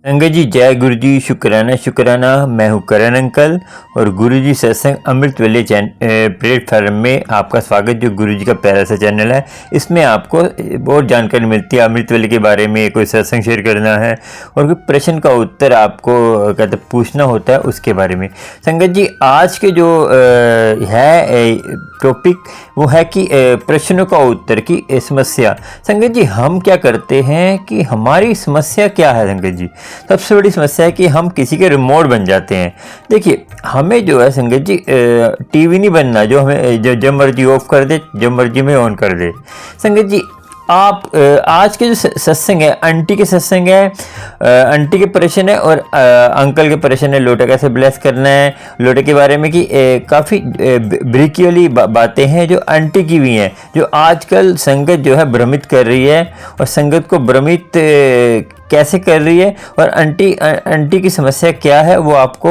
संगत जी, जय गुरु जी। शुक्राना शुक्राना। मैं हूँ करण अंकल और गुरु जी सत्संग अमृत वेले प्लेटफार्म में आपका स्वागत। जो गुरु जी का प्यारा सा चैनल है, इसमें आपको बहुत जानकारी मिलती है अमृत वेले के बारे में। कोई सत्संग शेयर करना है और कोई प्रश्न का उत्तर आपको कहते पूछना होता है, उसके बारे में। संगत जी, आज के जो है टॉपिक वो है कि प्रश्नों का उत्तर की समस्या। संगत जी, हम क्या करते हैं कि हमारी समस्या क्या है संगत जी? सबसे बड़ी समस्या है कि हम किसी के रिमोट बन जाते हैं। देखिए, हमें जो है संगत जी टीवी नहीं बनना जो हमें जब मर्जी ऑफ कर दे, जब मर्जी में ऑन कर दे। संगत जी, आप आज के जो सत्संग है, आंटी के सत्संग है, आंटी के प्रश्न है और अंकल के प्रश्न है, लोटा कैसे ब्लेस करना है, लोटे के बारे में कि काफ़ी ब्रीकी वाली बातें हैं जो आंटी की भी हैं, जो आजकल संगत जो है भ्रमित कर रही है और संगत को भ्रमित कैसे कर रही है और आंटी की समस्या क्या है वो आपको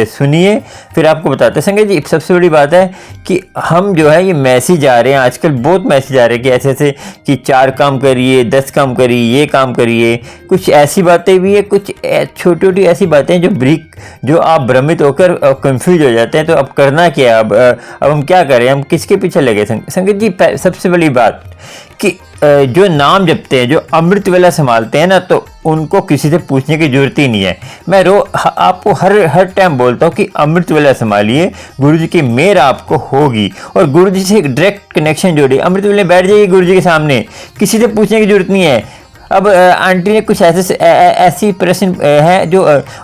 सुनिए, फिर आपको बताते हैं। संगत जी, सबसे बड़ी बात है कि हम जो है ये मैसेज आ रहे हैं, आजकल बहुत मैसेज आ रहे हैं कि ऐसे ऐसे कि 4 काम करिए, 10 काम करिए, ये काम करिए। कुछ ऐसी बातें भी है, कुछ छोटी छोटी ऐसी बातें जो आप भ्रमित होकर कंफ्यूज हो जाते हैं। तो अब करना क्या है? अब हम क्या करें? हम किसके पीछे लगे? संगत जी, सबसे बड़ी बात कि जो नाम जपते हैं, जो अमृत वेला संभालते हैं ना, तो उनको किसी से पूछने की जरूरत ही नहीं है। मैं आपको हर टाइम बोलता हूँ कि अमृत वेला संभालिए, गुरु जी की मेहर आपको होगी और गुरु जी से एक डायरेक्ट कनेक्शन जोड़िए। अमृत वेले बैठ जाइए गुरु जी के सामने, किसी से पूछने की जरूरत नहीं है। अब आंटी ने कुछ ऐसी प्रश्न है जो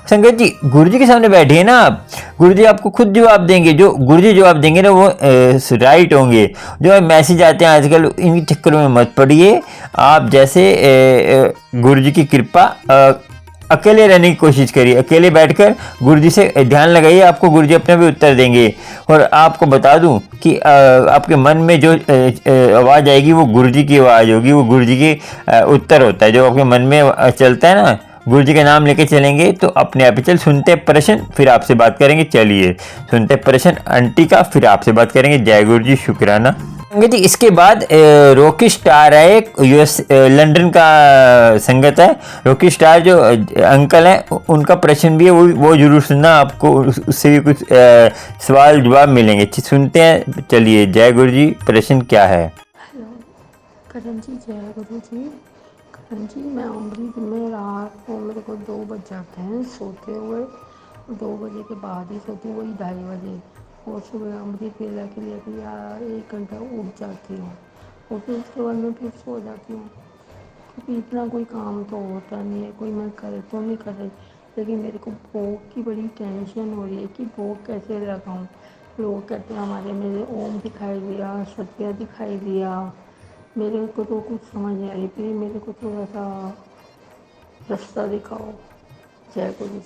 संगत जी, गुरु जी के सामने बैठिए ना आप, गुरु जी आपको खुद जवाब देंगे। जो गुरु जी जवाब देंगे ना वो राइट होंगे। जो मैसेज आते हैं आजकल, इनके चक्करों में मत पड़िए। आप जैसे गुरु जी की कृपा, अकेले रहने की कोशिश करिए, अकेले बैठकर गुरु जी से ध्यान लगाइए, आपको गुरु जी अपने भी उत्तर देंगे। और आपको बता दूं कि आपके मन में जो आवाज़ आएगी वो गुरु जी की आवाज़ होगी, वो गुरु जी के उत्तर होता है जो आपके मन में चलता है ना। गुरु जी का नाम लेके चलेंगे तो अपने आप ही चल। सुनते प्रश्न, फिर आपसे बात करेंगे। चलिए सुनते प्रश्न आंटी का, फिर आपसे बात करेंगे। जय गुरु जी, शुक्राना। जी, इसके बाद रॉकी स्टार है, एक यूएस लंदन का संगत है। रॉकी स्टार जो अंकल हैं, उनका प्रश्न भी है, वो जरूर सुनना, आपको उससे भी कुछ सवाल जवाब मिलेंगे। सुनते हैं, चलिए। जय गुरु जी, प्रश्न क्या है? हेलो करण जी, जय गुरु जी। करण जी, मैं अमृत में रात को मेरे को 2 बज जाते हैं सोते हुए, 2 बजे के बाद ही सोती हूँ, वही 2:30 बजे। और सुबह अमृत वेला के लिए भी 1 घंटा उठ जाती हूँ और फिर उसके बाद मैं फिर सो जाती हूँ, क्योंकि इतना कोई काम तो होता नहीं है, कोई मैं करे तो नहीं कर रही। लेकिन मेरे को भोग की बड़ी टेंशन हो रही है कि भोग कैसे लगाऊँ। लोग कहते हैं हमारे, मेरे ओम दिखाई दिया, सत्य दिखाई दिया। मेरे को तो कुछ समझ नहीं आ रही, प्लीज़ मेरे को थोड़ा सा रास्ता दिखाओ। जय गुरु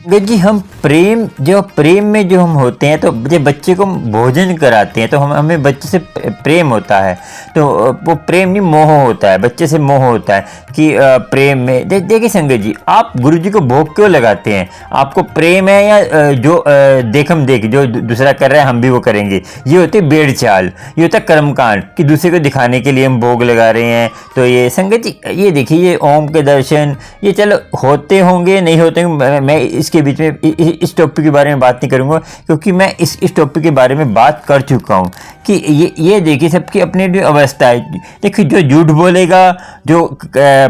जी। जी, हम प्रेम में जो हम होते हैं, तो जब बच्चे को भोजन कराते हैं तो हमें बच्चे से प्रेम होता है। तो वो प्रेम नहीं, मोह होता है, बच्चे से मोह होता है कि प्रेम में देखिए संगत जी, आप गुरु जी को भोग क्यों लगाते हैं? आपको प्रेम है या जो देखम देख जो दूसरा कर रहा है हम भी वो करेंगे? ये होती है बेड़ चाल, ये होता है कर्मकांड कि दूसरे को दिखाने के लिए हम भोग लगा रहे हैं। तो ये संगत जी, ये देखिए, ये ओम के दर्शन, ये चलो होते होंगे, नहीं होते। मैं इसके बीच में इस टॉपिक के बारे में बात नहीं करूंगा, क्योंकि मैं इस टॉपिक के बारे में बात कर चुका हूं कि ये देखिए, सबकी अपनी अपनी अवस्था है। देखिए, जो झूठ बोलेगा, जो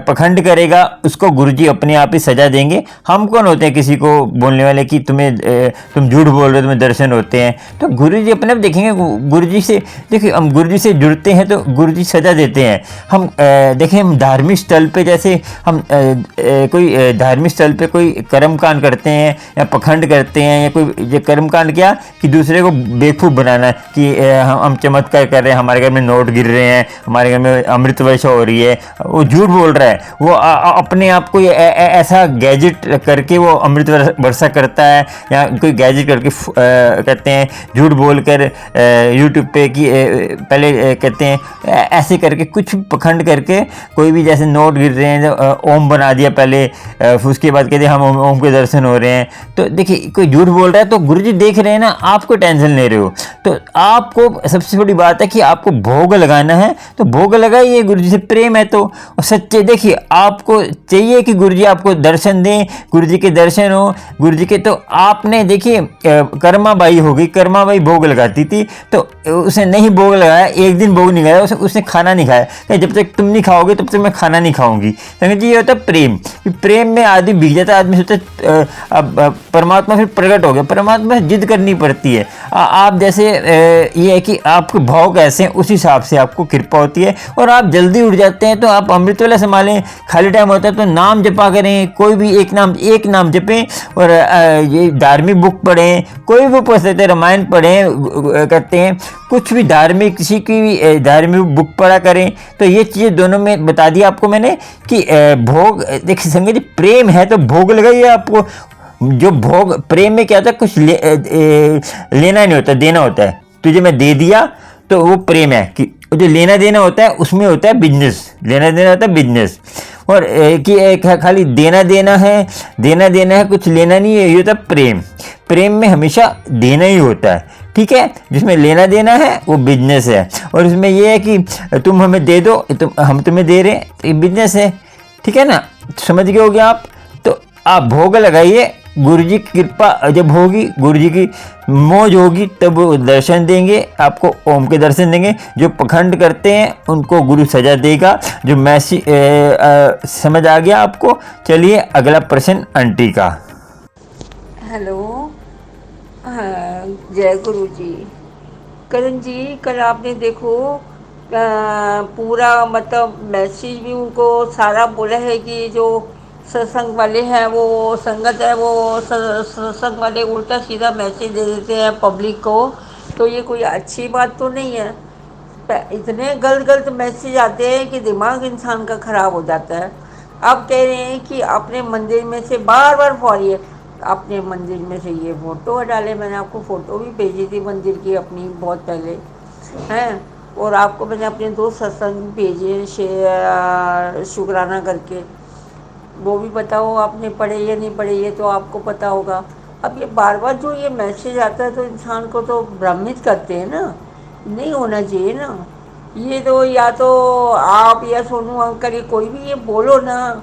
पखंड करेगा, उसको गुरुजी अपने आप ही सजा देंगे। हम कौन होते हैं किसी को बोलने वाले कि तुम झूठ बोल रहे हो, तुम्हें दर्शन होते हैं? तो गुरुजी अपने आप देखेंगे। गुरुजी से देखिए, हम गुरुजी से जुड़ते हैं तो गुरुजी सजा देते हैं। हम देखिए, हम धार्मिक स्थल पे, जैसे हम कोई धार्मिक स्थल पे कोई कर्मकांड करते हैं या पखंड करते हैं, या कोई कर्मकांड क्या कि दूसरे को बेवकूफ़ बनाना कि हम चमत्कार कर रहे हैं, हमारे घर में नोट गिर रहे हैं, हमारे घर में अमृत वर्षा हो रही है। वो झूठ बोल रहा है, वो अपने आप को ऐसा गैजेट करके वो अमृत वर्षा करता है, या कोई गैजेट करके कहते हैं झूठ बोलकर यूट्यूब पे कि पहले कहते हैं ऐसे करके कुछ पखंड करके, कोई भी जैसे नोट गिर रहे हैं, ओम बना दिया पहले, उसके बाद कहते हैं हम ओम के दर्शन हो रहे हैं। तो देखिए कोई झूठ बोल रहा है तो गुरुजी देख रहे हैं ना, आपको टेंशन ले रहे हो। तो आपको सबसे बड़ी बात है कि आपको भोग लगाना है, तो भोग लगाइए, गुरुजी से प्रेम है तो। और सच्चे देखिए आपको चाहिए कि गुरुजी आपको दर्शन दें, गुरुजी के दर्शन हो गुरुजी के। तो आपने देखिए कर्मा बाई हो गई, कर्मा बाई भोग लगाती थी तो उसने नहीं भोग लगाया, एक दिन भोग नहीं लगाया, उसने खाना नहीं खाया, कि जब तक तुम नहीं खाओगे तब तक मैं खाना नहीं खाऊंगी। संगत जी ये होता है प्रेम, कि प्रेम में आदमी भीग जाता है, आदमी सोचता अब परमात्मा फिर प्रकट हो गया, परमात्मा से जिद करनी पड़ती है। आप जैसे ये है कि आपके भाव कैसे हैं उस हिसाब से आपको कृपा होती है, और आप जल्दी उठ जाते हैं। तो आप अमृत वेला संभालें, खाली टाइम होता है तो नाम जपा करें, कोई भी एक नाम जपें, और ये धार्मिक बुक पढ़ें, कोई भी बुक पढ़ सकते हैं, रामायण पढ़ें करते हैं, कुछ भी धार्मिक किसी की भी धार्मिक बुक पढ़ा करें। तो ये चीज़ें दोनों में बता दिया आपको मैंने कि भोग देखिए संगत जी प्रेम है तो भोग लगाइए। आपको जो भोग प्रेम में क्या होता है, कुछ लेना नहीं होता, देना होता है। तुझे मैं दे दिया तो वो प्रेम है। कि जो लेना देना होता है उसमें होता है बिजनेस, लेना देना होता है बिजनेस। और कि खाली देना देना है, कुछ लेना नहीं है, ये होता है प्रेम। प्रेम में हमेशा देना ही होता है, ठीक है। जिसमें लेना देना है वो बिजनेस है, और इसमें ये है कि तुम हमें दे दो, हम तुम्हें दे रहे हैं, तो ये बिजनेस है, ठीक है ना। समझ गए होगे आप। तो आप भोग लगाइए, गुरुजी की कृपा जब होगी, गुरुजी की मौज होगी, तब वो दर्शन देंगे आपको, ओम के दर्शन देंगे। जो पखंड करते हैं उनको गुरु सजा देगा। जो मैसेज समझ आ गया आपको। चलिए अगला प्रश्न आंटी का। हेलो, हाँ, जय गुरु जी। करण जी कल आपने देखो पूरा मतलब मैसेज भी उनको सारा बोला है कि जो सत्संग वाले हैं वो संगत है वो सत्संग वाले उल्टा सीधा मैसेज दे देते हैं पब्लिक को। तो ये कोई अच्छी बात तो नहीं है। इतने गलत मैसेज आते हैं कि दिमाग इंसान का ख़राब हो जाता है। अब कह रहे हैं कि अपने मंदिर में से बार बार फॉरिए, अपने मंदिर में से ये फ़ोटो डाले। मैंने आपको फ़ोटो भी भेजी थी मंदिर की अपनी बहुत पहले हैं, और आपको मैंने अपने 2 सत्संग भेजे शुक्राना करके, वो भी बताओ आपने पढ़े या नहीं पढ़े, ये तो आपको पता होगा। अब ये बार बार जो ये मैसेज आता है तो इंसान को तो भ्रमित करते हैं ना, नहीं होना चाहिए ना। ये तो या तो आप या सोनू अंकल, ये कोई भी ये बोलो ना,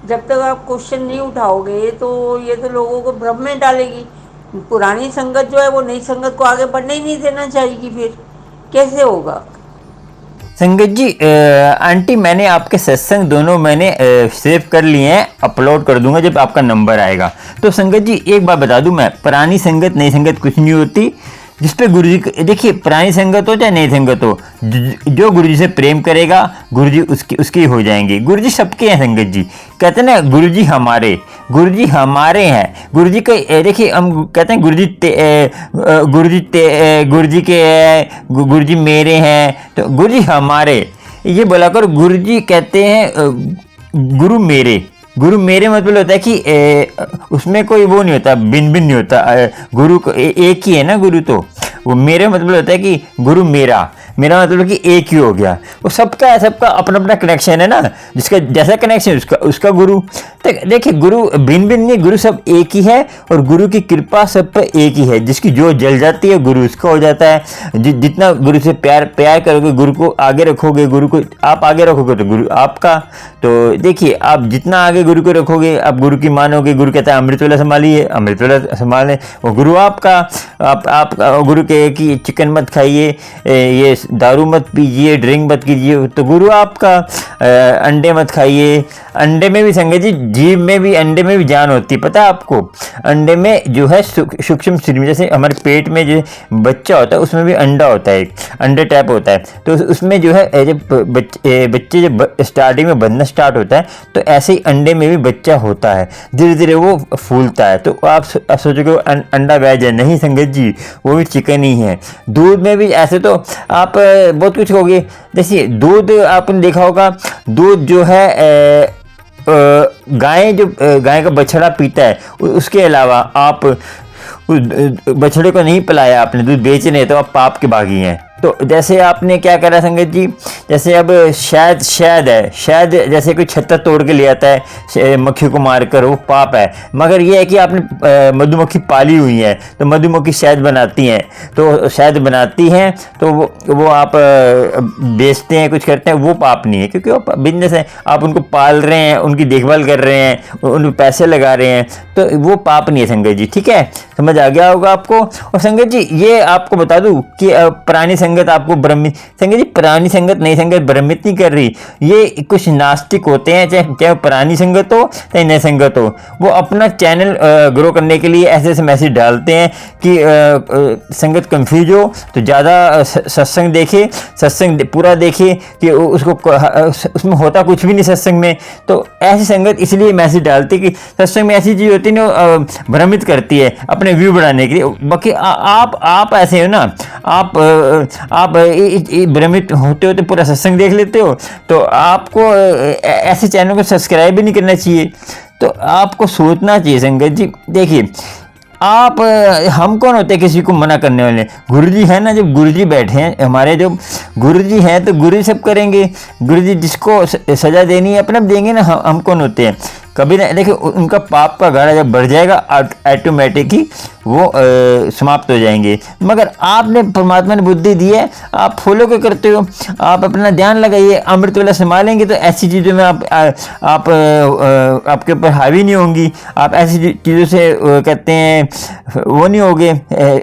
जब तक आप क्वेश्चन नहीं उठाओगे तो ये तो लोगों को भ्रम में डालेगी। पुरानी संगत जो है वो नई संगत को आगे बढ़ने ही नहीं देना चाहेगी, फिर कैसे होगा। संगत जी आंटी मैंने आपके सत्संग दोनों मैंने सेव कर लिए हैं, अपलोड कर दूंगा जब आपका नंबर आएगा। तो संगत जी एक बात बता दूं मैं, पुरानी संगत नई संगत कुछ नहीं होती। जिस पे गुरुजी देखिए पुरानी संगत हो चाहे नई संगत हो, जो गुरुजी से प्रेम करेगा गुरुजी उसकी हो जाएंगे। गुरुजी सबके हैं संगत जी। कहते हैं ना गुरुजी हमारे हैं। गुरुजी के देखिए हम कहते हैं गुरुजी के गुरुजी मेरे हैं, तो गुरुजी हमारे ये बोला कर। गुरुजी कहते हैं गुरु मेरे मतलब होता है कि उसमें कोई वो नहीं होता, भिन्न नहीं होता। गुरु को एक ही है ना गुरु, तो वो मेरे मतलब होता है कि गुरु मेरा मतलब कि एक ही हो गया। वो सबका है, सबका अपना अपना कनेक्शन है ना, जिसका जैसा कनेक्शन उसका गुरु। तो देखिए गुरु भिन्न नहीं, गुरु सब एक ही है, और गुरु की कृपा सब पर एक ही है। जिसकी जो जल जाती है गुरु उसका हो जाता है। जितना गुरु से प्यार करोगे, गुरु को आगे रखोगे, गुरु को आप आगे रखोगे तो गुरु आपका। तो देखिए आप जितना आगे गुरु को रखोगे, आप गुरु की मानोगे। गुरु कहता है अमृत वेला संभालिए, अमृत वेला संभालें, वो गुरु आपका। आप गुरु के कि चिकन मत खाइए, ये दारू मत पीजिए, ड्रिंक मत कीजिए, तो गुरु आपका। अंडे मत खाइए। अंडे में भी संगत जी, जीभ में भी, अंडे में भी जान होती है, पता है आपको। अंडे में जो है सूक्ष्म शरीर में, जैसे हमारे पेट में जो बच्चा होता है उसमें भी अंडा होता है, अंडे टाइप होता है। तो उसमें जो है जब बच्चे जब स्टार्टिंग में बनना स्टार्ट होता है तो ऐसे ही अंडे में भी बच्चा होता है, धीरे धीरे वो फूलता है। तो आप सोचोगे अंडा वेज है, नहीं संगत जी, वो भी चिकन ही है। दूध में भी ऐसे तो आप बहुत कुछ कहोगे। जैसे दूध आपने देखा होगा, दूध जो है गाय का बछड़ा पीता है, उसके अलावा आप उस बछड़े को नहीं पिलाया, आपने दूध बेच रहे तो आप पाप के भागी हैं। तो जैसे आपने क्या करा संगत जी, जैसे अब शहद है, शहद जैसे कोई छत्ता तोड़ के ले आता है मक्खी को मारकर, वो पाप है। मगर ये है कि आपने मधुमक्खी पाली हुई है, तो मधुमक्खी शहद बनाती हैं, तो शहद बनाती हैं तो वो आप बेचते हैं, कुछ करते हैं, वो पाप नहीं है, क्योंकि वो बिजनेस है। आप उनको पाल रहे हैं, उनकी देखभाल कर रहे हैं, उन पैसे लगा रहे हैं, तो वो पाप नहीं है संगत जी। ठीक है, समझ आ गया होगा आपको। और संगत जी ये आपको बता दूं कि पुरानी संगत आपको भ्रमित, संगत जी पुरानी संगत नई संगत भ्रमित नहीं कर रही। ये कुछ नास्तिक होते हैं, चाहे पुरानी संगत हो चाहे नई संगत हो, वो अपना चैनल ग्रो करने के लिए ऐसे ऐसे मैसेज डालते हैं कि संगत कंफ्यूज हो तो ज़्यादा सत्संग देखे, सत्संग पूरा देखे कि उसको उसमें होता कुछ भी नहीं सत्संग में। तो ऐसी संगत इसलिए मैसेज डालती कि सत्संग में ऐसी चीज़ होती है ना, भ्रमित करती है अपने व्यू बढ़ाने के लिए। बाकी आप ऐसे हो ना, आप भ्रमित होते हो तो पूरा सत्संग देख लेते हो, तो आपको ऐसे चैनल को सब्सक्राइब भी नहीं करना चाहिए। तो आपको सोचना चाहिए संगत जी। देखिए आप हम कौन होते हैं किसी को मना करने वाले? गुरुजी है ना, जब गुरुजी बैठे हैं हमारे, जब गुरुजी हैं तो गुरुजी सब करेंगे। गुरुजी जिसको सजा देनी है अपने देंगे ना, हम कौन होते हैं? कभी ना। देखिए उनका पाप का घड़ा जब बढ़ जाएगा ऑटोमेटिक ही वो समाप्त हो जाएंगे। मगर आपने परमात्मा ने बुद्धि दी है, आप फॉलो क्या करते हो? आप अपना ध्यान लगाइए, अमृत वेला संभालेंगे तो ऐसी चीज़ों में आप आपके ऊपर हावी नहीं होंगी। आप ऐसी चीज़ों से कहते हैं वो नहीं होगे।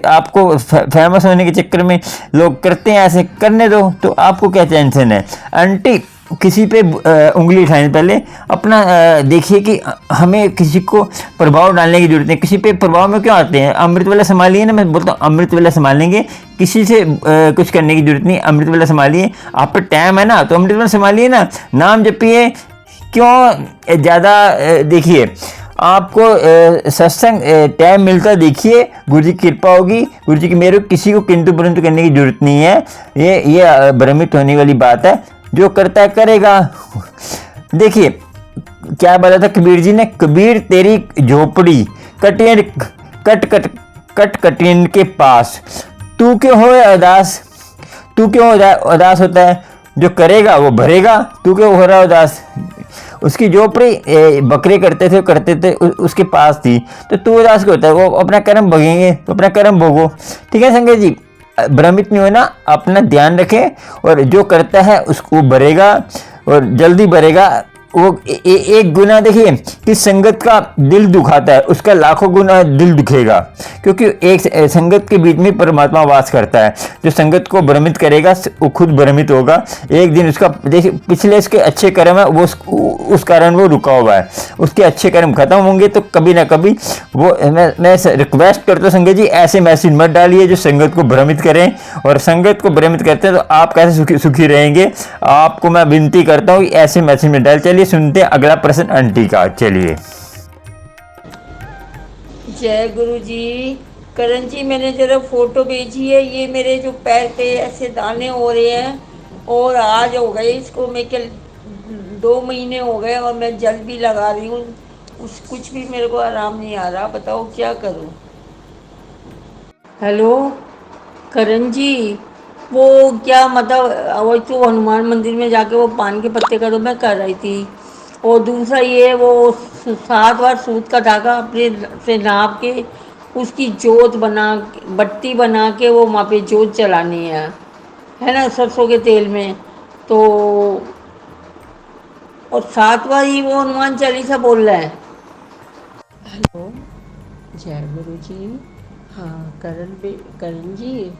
आपको फेमस होने के चक्कर में लोग करते हैं, ऐसे करने दो, तो आपको क्या टेंशन है? आंटी किसी पे उंगली उठाने पहले अपना देखिए कि हमें किसी को प्रभाव डालने की जरूरत है। किसी पे प्रभाव में क्यों आते हैं? अमृत वेला संभालिए ना, मैं बोलता हूँ अमृत वेला संभालेंगे, किसी से कुछ करने की जरूरत नहीं। अमृत वेला संभालिए, आप पे टाइम है ना, तो अमृत वेला संभालिए ना, नाम जपिए। क्यों ज़्यादा देखिए आपको सत्संग टाइम मिलता, देखिए गुरु जी की कृपा होगी, गुरु जी की मेरे किसी को किंतु परंतु करने की जरूरत नहीं है। ये भ्रमित होने वाली बात है, जो करता है करेगा। देखिए क्या बोला था कबीर जी ने, कबीर तेरी झोपड़ी कटियन कट कटियन के पास, तू क्यों हो उदास? तू क्यों उदास होता है? जो करेगा वो भरेगा, तू क्यों हो रहा उदास? उसकी झोपड़ी बकरे करते थे उसके पास थी, तो तू उदास क्यों होता है? वो अपना कर्म भोगेंगे तो अपना कर्म भोगो। ठीक है संगत जी, भ्रमित नहीं होना, अपना ध्यान रखें, और जो करता है उसको भरेगा और जल्दी भरेगा। वो एक गुना देखिए कि संगत का दिल दुखाता है, उसका लाखों गुना दिल दुखेगा, क्योंकि एक संगत के बीच में परमात्मा वास करता है। जो संगत को भ्रमित करेगा वो खुद भ्रमित होगा। एक दिन उसका देखिए पिछले इसके अच्छे कर्म है, वो उस कारण वो रुका हुआ है, उसके अच्छे कर्म खत्म होंगे तो कभी ना कभी वो। मैं रिक्वेस्ट करता हूँ संगत जी, ऐसे मैसेज मत डालिए जो संगत को भ्रमित करें, और संगत को भ्रमित करते हैं तो आप कैसे सुखी रहेंगे? आपको मैं विनती करता हूँ ऐसे मैसेज में डाल। चलिए सुनते हैं अगला प्रश्न आंटी का। चलिए। जय गुरु जी। करण जी मैंने जरा फोटो भेजी है, ये मेरे जो पैर पे ऐसे दाने हो रहे हैं, और आज हो गए इसको, मैं क्या 2 महीने हो गए, और मैं जल भी लगा रही हूँ, कुछ भी मेरे को आराम नहीं आ रहा, बताओ क्या करूँ? हेलो करण जी, वो क्या मतलब, वो तो हनुमान मंदिर में जाके वो पान के पत्ते का तो मैं कर रही थी, और दूसरा ये वो 7 बार सूत का धागा अपने से नाप के उसकी जोत बत्ती बना के वो वहाँ पे जोत जलानी है ना, सरसों के तेल में। तो और 7 बार ही वो हनुमान चालीसा बोल रहा है। हेलो जय गुरु जी। हाँ करण जी,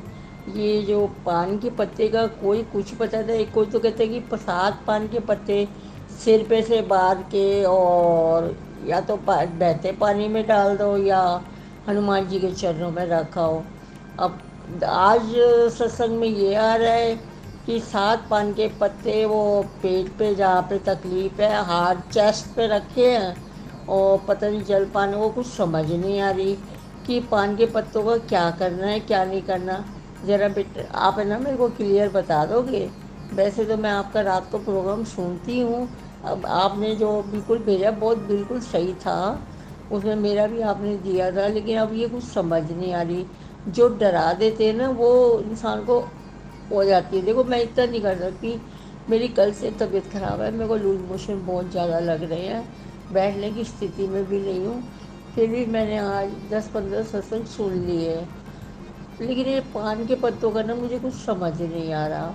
ये जो पान के पत्ते का कोई कुछ बताता है, कोई तो कहता है कि 7 पान के पत्ते सिर पे से बांध के, और या तो बहते पानी में डाल दो या हनुमान जी के चरणों में रखाओ। अब आज सत्संग में ये आ रहा है कि 7 पान के पत्ते वो पेट पे जहाँ पे तकलीफ़ है, हार्ट चेस्ट पे रखे हैं, और पता नहीं जल पान, वो कुछ समझ नहीं आ रही कि पान के पत्तों का क्या करना है क्या नहीं करना। ज़रा बेटा आप है ना मेरे को क्लियर बता दोगे? वैसे तो मैं आपका रात को प्रोग्राम सुनती हूँ, अब आपने जो बिल्कुल भेजा बहुत बिल्कुल सही था, उसमें मेरा भी आपने दिया था, लेकिन अब ये कुछ समझ नहीं आ रही। जो डरा देते हैं ना वो इंसान को हो जाती है। देखो मैं इतना नहीं कर सकती, मेरी कल से तबीयत ख़राब है, मेरे को लूज मोशन बहुत ज़्यादा लग रहे हैं, बैठने की स्थिति में भी नहीं हूँ। फिर भी मैंने आज 10-15 सत्संग सुन लिए, लेकिन ये पान के पत्तों का ना मुझे कुछ समझ नहीं आ रहा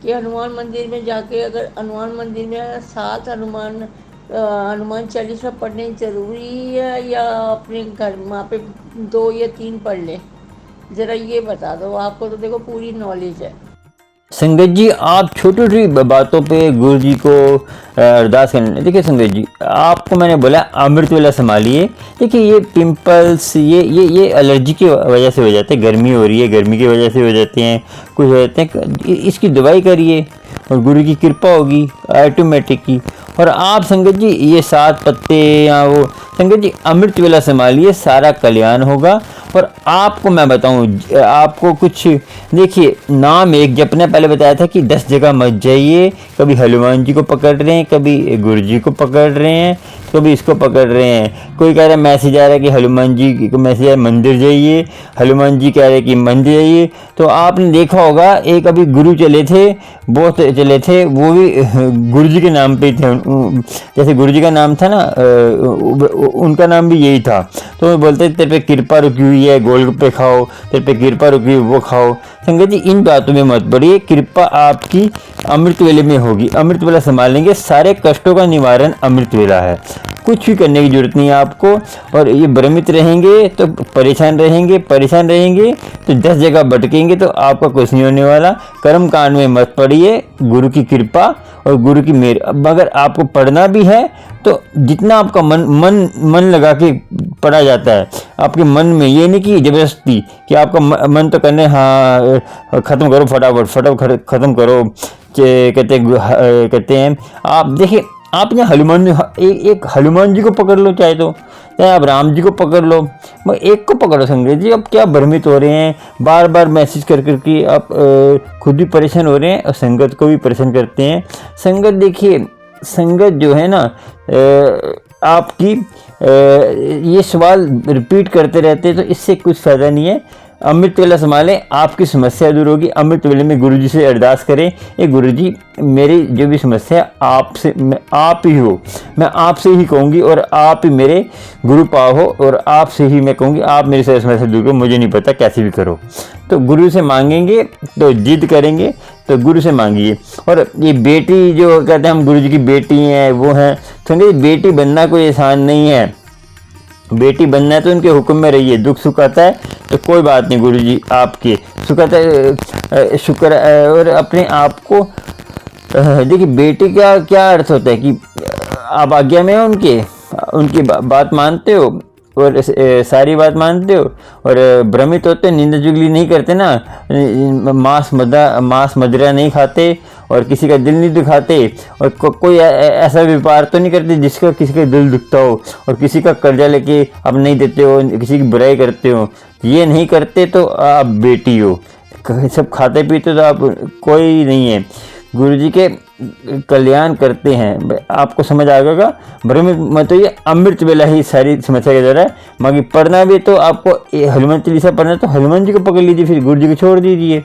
कि हनुमान मंदिर में जाके, अगर हनुमान मंदिर में 7 हनुमान चालीसा पढ़ने ज़रूरी है या अपने घर वहाँ पे 2 या 3 पढ़ लें? ज़रा ये बता दो, आपको तो देखो पूरी नॉलेज है। संगत जी, आप छोटी छोटी बातों पे गुरु जी को अरदास करने। देखिए संगत जी, आपको मैंने बोला अमृत वेला संभालिए। देखिए ये पिंपल्स, ये एलर्जी की वजह से हो जाते हैं, गर्मी हो रही है, गर्मी की वजह से हो जाते हैं, कुछ हो जाते हैं। इसकी दवाई करिए और गुरु की कृपा होगी ऑटोमेटिक की। और आप संगत जी ये 7 पत्ते या वो, संगत जी अमृत वेला संभालिए, सारा कल्याण होगा। और आपको मैं बताऊं, आपको कुछ देखिए, नाम एक जपना, पहले बताया था कि 10 जगह मत जाइए। कभी हनुमान जी को पकड़ रहे हैं, कभी गुरु जी को पकड़ रहे हैं, कभी इसको पकड़ रहे हैं। कोई कह रहा है मैसेज आ रहा है कि हनुमान जी को मैसेज आ रहा है मंदिर जाइए, हनुमान जी कह रहे हैं कि मंदिर जाइए। तो आपने देखा होगा एक अभी गुरु चले थे, बहुत चले थे, वो भी गुरु जी के नाम पे थे। जैसे गुरु जी का नाम था ना, उनका नाम भी यही था। तो वो बोलते तेरे पे कृपा रुकी हुई है, गोलगप्पे खाओ, तेरे पे कृपा रुकी हुई वो खाओ। संगत जी इन बातों में मत पड़िए, कृपा आपकी अमृत वेले में होगी। अमृत वेला संभालेंगे, सारे कष्टों का निवारण अमृत वेला है। कुछ भी करने की जरूरत नहीं है आपको। और ये भ्रमित रहेंगे तो परेशान रहेंगे, परेशान रहेंगे तो 10 जगह भटकेंगे, तो आपका कुछ नहीं होने वाला। कर्म कांड में मत पड़िए, गुरु की कृपा और गुरु की मेहर। अब अगर आपको पढ़ना भी है तो जितना आपका मन लगा के पढ़ा जाता है, आपके मन में, ये नहीं कि जबरदस्ती कि आपका मन तो करने, हाँ ख़त्म करो फटाफट ख़त्म करो। कहते हैं आप देखिए, आप ना हनुमान, एक हनुमान जी को पकड़ लो, चाहे आप राम जी को पकड़ लो, एक को पकड़ो। संगत जी अब क्या भ्रमित हो रहे हैं, बार बार मैसेज कर करके आप खुद भी परेशान हो रहे हैं और संगत को भी परेशान करते हैं। संगत देखिए, संगत जो है ना, आपकी ये सवाल रिपीट करते रहते हैं, तो इससे कुछ फ़ायदा नहीं है। अमृत वेला संभालें, आपकी समस्या दूर होगी। अमृत वेले में गुरु जी से अरदास करें, ये गुरु जी मेरी जो भी समस्या है आपसे, आप ही हो, मैं आपसे ही कहूँगी और आप ही मेरे गुरु पाव हो, और आपसे ही मैं कहूँगी आप मेरी सारी समस्या दूर करो, मुझे नहीं पता कैसे भी करो। तो गुरु से मांगेंगे तो जिद करेंगे तो गुरु से मांगिए। और ये बेटी जो कहते हैं हम गुरु जी की बेटी हैं, वो हैं, समझिए बेटी बनना कोई आसान नहीं है। बेटी बनना है तो उनके हुक्म में रहिए। दुख सुख आता है तो कोई बात नहीं, गुरु जी आपके सुख आता है, शुक्र। और अपने आप को देखिए, बेटी का क्या अर्थ होता है कि आप आज्ञा में हो, उनकी बात मानते हो और सारी बात मानते हो, और भ्रमित होते, निंदा चुगली नहीं करते ना, मांस मदिरा नहीं खाते और किसी का दिल नहीं दुखाते, और कोई ऐसा व्यापार तो नहीं करते जिसका किसी का दिल दुखता हो, और किसी का कर्जा लेके आप नहीं देते हो, किसी की बुराई करते हो, ये नहीं करते तो आप बेटी हो। सब खाते पीते तो आप कोई नहीं है, गुरु जी के कल्याण करते हैं। आपको समझ आ गया, भ्रमित मत होइए। अमृत वेला ही सारी समस्या का जरा है। बाकी पढ़ना भी तो आपको हनुमान चालीसा पढ़ना है तो हनुमान जी को पकड़ लीजिए, फिर गुरु जी को छोड़ दीजिए।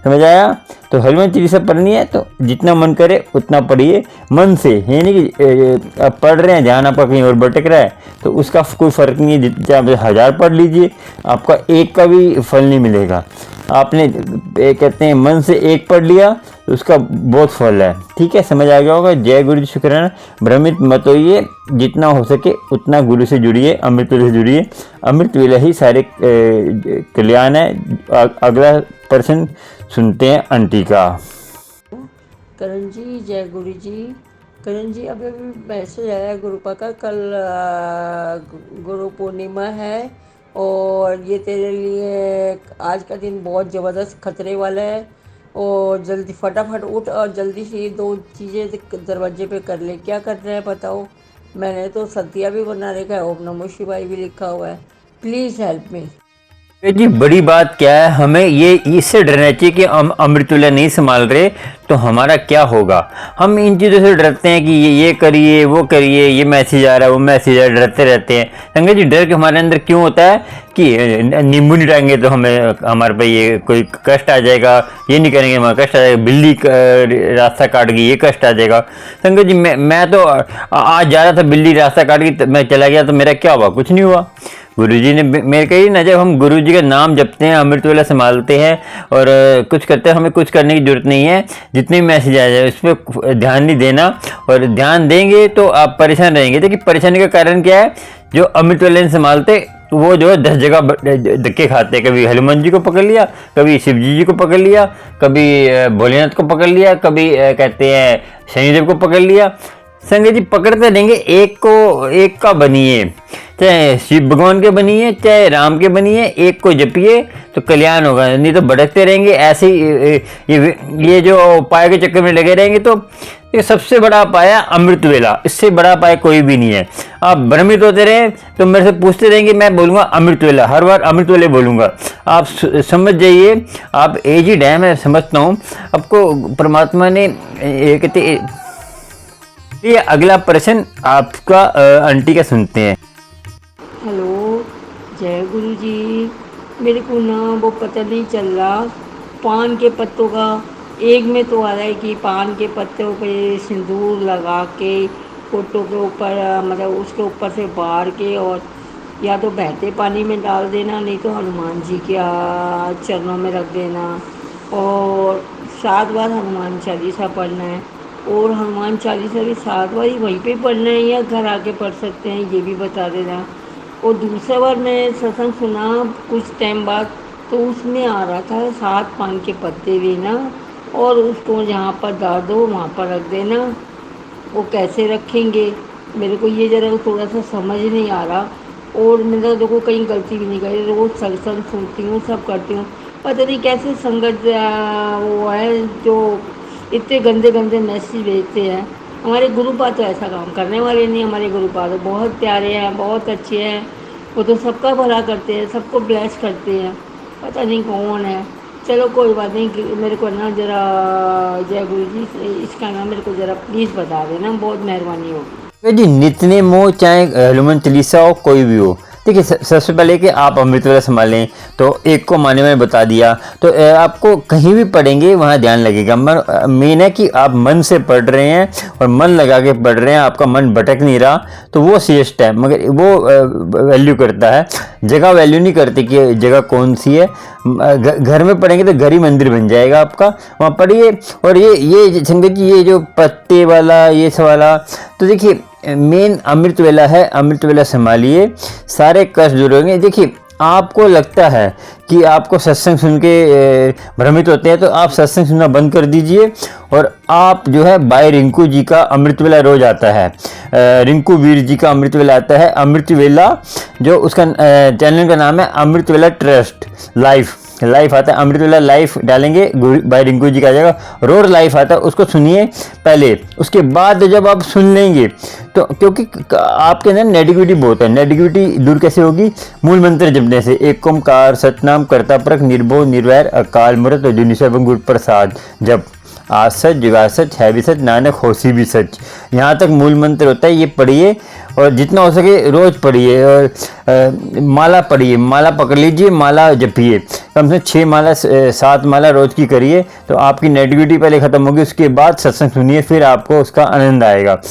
समझ आया? तो हनुमान चालीसा पढ़नी है तो जितना मन करे उतना पढ़िए, मन से। ये नहीं कि आप पढ़ रहे हैं, ध्यान आपका कहीं और भटक रहा है, तो उसका कोई फ़र्क नहीं है। चाहे 1000 पढ़ लीजिए, आपका एक का भी फल नहीं मिलेगा। आपने कहते हैं मन से एक पढ़ लिया तो उसका बहुत फल है। ठीक है, समझ आ गया होगा। जय गुरु जी, शुक्राना। भ्रमित मत होइए, जितना हो सके उतना गुरु से जुड़िए, अमृत वेले से जुड़िए। अमृत वेला ही सारे कल्याण है। अगला पर्सन सुनते हैं आंटी का। करण जी, जय गुरु जी। करण जी, अभी मैसेज आया गुरुपा का, कल गुरु पूर्णिमा है और ये तेरे लिए आज का दिन बहुत ज़बरदस्त खतरे वाला है, और जल्दी फटाफट उठ और जल्दी से ये 2 चीज़ें दरवाजे पे कर ले। क्या करना है बताओ? मैंने तो सत्या भी बना रखा है, ओम नमो शिवाय भी लिखा हुआ है। Please help me. जी बड़ी बात क्या है, हमें ये इससे डरना चाहिए कि हम अमृतुल्य नहीं संभाल रहे तो हमारा क्या होगा। हम इन चीज़ों से डरते हैं कि ये करिए वो करिए, ये मैसेज आ रहा है वो मैसेज आ रहा है, डरते रहते हैं। संगत जी डर के हमारे अंदर क्यों होता है कि नींबू नहीं टांगेंगे तो हमें हमारे पे ये कोई कष्ट आ जाएगा, ये नहीं करेंगे हमारा कष्ट आ जाएगा, बिल्ली रास्ता काट गई ये कष्ट आ जाएगा। संगत जी मैं तो आज जा रहा था, बिल्ली रास्ता काट गई, मैं चला गया तो मेरा क्या हुआ, कुछ नहीं हुआ। गुरुजी ने मेरे कही ना, जब हम गुरुजी का नाम जपते हैं, अमृत वेला संभालते हैं और कुछ करते हैं, हमें कुछ करने की जरूरत नहीं है। जितने भी मैसेज आ जाए उस पर ध्यान नहीं देना, और ध्यान देंगे तो आप परेशान रहेंगे। देखिए परेशानी का कारण क्या है, जो अमृत वेला नहीं संभालते वो जो है 10 जगह धक्के खाते हैं। कभी हनुमान जी को पकड़ लिया, कभी शिव जी को पकड़ लिया, कभी भोलेनाथ को पकड़ लिया, कभी कहते हैं शनिदेव को पकड़ लिया। संगत जी पकड़ते रहेंगे, एक का बनिए, चाहे शिव भगवान के बनिए चाहे राम के बनिए, एक को जपिए तो कल्याण होगा, नहीं तो भटकते रहेंगे ऐसे ही। ये जो उपाय के चक्कर में लगे रहेंगे तो ये सबसे बड़ा उपाय है अमृत वेला, इससे बड़ा उपाय कोई भी नहीं है। आप भ्रमित होते रहे तो मेरे से पूछते रहेंगे, मैं बोलूँगा अमृत वेला, हर बार अमृत वेले बोलूँगा। आप समझ जाइए, आप एजिड है मैं समझता हूँ, आपको परमात्मा ने कहते। ये अगला प्रश्न आपका आंटी का सुनते हैं। हेलो, जय गुरु जी। मेरे को ना वो पता नहीं चल रहा, पान के पत्तों का एक में तो आ रहा है कि पान के पत्तों पे सिंदूर लगा के फोटो के ऊपर, मतलब उसके ऊपर से बार के, और या तो बहते पानी में डाल देना, नहीं तो हनुमान जी के चरणों में रख देना, और 7 बार हनुमान चालीसा पढ़ना है। और हनुमान चालीसा भी 7 बार ही वहीं पे पढ़ना है या घर आके पढ़ सकते हैं, ये भी बता देना। और दूसरा बार मैं सत्संग सुना कुछ टाइम बाद, तो उसमें आ रहा था 7 पान के पत्ते लेना और उसको जहाँ पर दर्द हो वहाँ पर रख देना। वो कैसे रखेंगे, मेरे को ये ज़रा थोड़ा सा समझ नहीं आ रहा। और मेरा देखो कहीं गलती भी नहीं करी, रोज़ सत्संग सुनती हूँ, सब करती हूँ, पता नहीं कैसे संगत वो है जो इतने गंदे गंदे मैसेज भेजते हैं। हमारे गुरुपाद तो ऐसा काम करने वाले नहीं, हमारे गुरुपाद तो बहुत प्यारे हैं, बहुत अच्छे हैं, वो तो सबका भला करते हैं, सबको ब्लेस करते हैं। पता नहीं कौन है, चलो कोई बात नहीं। मेरे को ना ज़रा जय गुरु जी इसका नाम मेरे को ज़रा प्लीज़ बता देना, बहुत मेहरबानी होगी। जी नित्य हो चाहे हनुमान चालीसा हो, कोई भी हो, देखिए सबसे पहले कि आप अमृत वेला संभालें तो एक को माने मैंने बता दिया, तो आपको कहीं भी पढ़ेंगे वहाँ ध्यान लगेगा। मेन है कि आप मन से पढ़ रहे हैं और मन लगा के पढ़ रहे हैं, आपका मन भटक नहीं रहा, तो वो श्रेष्ठ है। मगर वो वैल्यू करता है, जगह वैल्यू नहीं करती कि जगह कौन सी है। घर में पढ़ेंगे तो घर ही मंदिर बन जाएगा आपका, वहाँ पढ़िए। और ये संगत जी ये जो पत्ते वाला ये सब वाला, तो देखिए मेन अमृत वेला है, अमृत वेला संभालिए, सारे कष्ट दूर होंगे। देखिए आपको लगता है कि आपको सत्संग सुन के भ्रमित होते हैं, तो आप सत्संग सुनना बंद कर दीजिए और आप जो है बाय रिंकू जी का अमृत वेला रोज आता है, रिंकू वीर जी का अमृत वेला आता है। अमृत वेला जो उसका चैनल का नाम है अमृत वेला ट्रस्ट लाइफ आता है, अमृत वेला लाइफ डालेंगे बाय रिंकू जी का आ जाएगा। रोज लाइफ आता है, उसको सुनिए पहले, उसके बाद जब आप सुन लेंगे तो, क्योंकि आपके अंदर नेगेटिविटी बहुत है, नेगेटिविटी दूर कैसे होगी, मूल मंत्र जपने से, एक ओंकार सतनाम कर्ता परक निर्भो निर्वैर अकाल मूर्त अजूनी सर्वं गुरु प्रसाद जप, आज सच जुगा सच है भी सच नानक होसी भी सच, यहाँ तक मूल मंत्र होता है। ये पढ़िए और जितना हो सके रोज पढ़िए, और माला पढ़िए, माला पकड़ लीजिए, माला जपिए, कम से कम 6 माला 7 माला रोज की करिए, तो आपकी नेगेटिविटी पहले ख़त्म होगी, उसके बाद सत्संग सुनिए, फिर आपको उसका आनंद आएगा।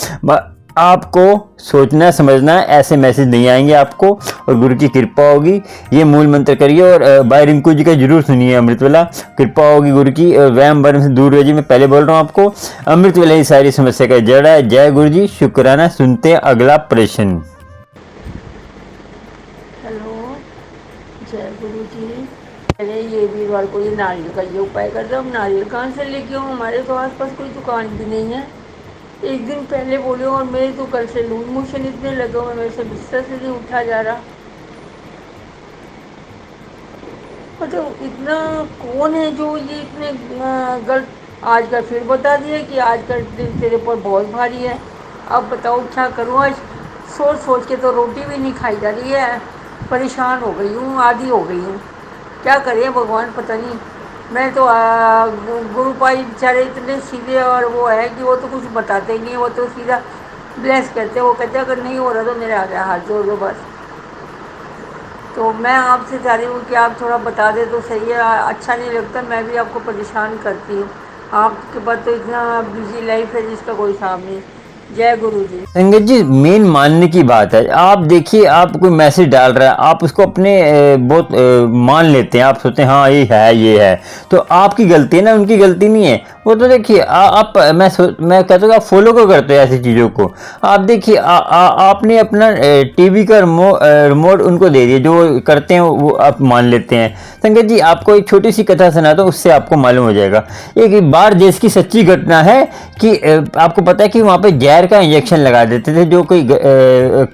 आपको सोचना समझना है, ऐसे मैसेज नहीं आएंगे आपको, और गुरु की कृपा होगी। ये मूल मंत्र करिए और बाय रिंकू जी का जरूर सुनिए अमृत वेला, कृपा होगी गुरु की, और वहम भरम से दूर रहिए। मैं पहले बोल रहा हूँ आपको, अमृत वेला ही सारी समस्या का जड़ है। जय गुरु जी, शुक्राना। सुनते हैं अगला प्रश्न। हेलो, जय गुरु जी। पहले ये वीरवार को ये नारियल का ये उपाय कर रहा हूँ, नारियल कहाँ से लेके आऊँ, हमारे तो आसपास कोई दुकान भी नहीं है। एक दिन पहले बोले और मेरे तो कल से लूज मोशन इतने लगे हुए, मेरे से बिस्तर से नहीं उठा जा रहा। मतलब इतना कौन है जो ये इतने गलत, आज का फिर बता दिया कि आज का दिन तेरे पर बहुत भारी है। अब बताओ क्या करूँ, आज सोच सोच के तो रोटी भी नहीं खाई जा रही है, परेशान हो गई हूँ, आधी हो गई हूँ। क्या करें भगवान, पता नहीं। मैं तो गुरु भाई बेचारे इतने सीधे और वो है कि वो तो कुछ बताते नहीं, वो तो सीधा ब्लेस करते, वो कहते अगर नहीं हो रहा तो मेरे आगे हाथ जोड़ दो बस। तो मैं आपसे चाह रही हूँ कि आप थोड़ा बता दें तो सही है, अच्छा नहीं लगता, मैं भी आपको परेशान करती हूँ। आपके पास तो इतना बिजी लाइफ है जिसका कोई हिसाब नहीं। जय गुरु जी। संगत जी, मेन मानने की बात है। आप देखिए, आप कोई मैसेज डाल रहा है, आप उसको अपने बहुत मान लेते हैं, आप सोचते हैं हाँ ये है, तो आपकी गलती है ना, उनकी गलती नहीं है। वो तो देखिए आप मैं कहता हूँ आप फॉलो क्यों करते हो ऐसी चीज़ों को। आप देखिए आपने अपना टीवी का रिमोट उनको दे दिया, जो वो करते हैं वो आप मान लेते हैं। संगत जी, आपको एक छोटी सी कथा सुनाता हूँ, उससे आपको मालूम हो जाएगा। एक बार देश की सच्ची घटना है कि आपको पता है कि वहाँ पे जहर का इंजेक्शन लगा देते थे, जो कोई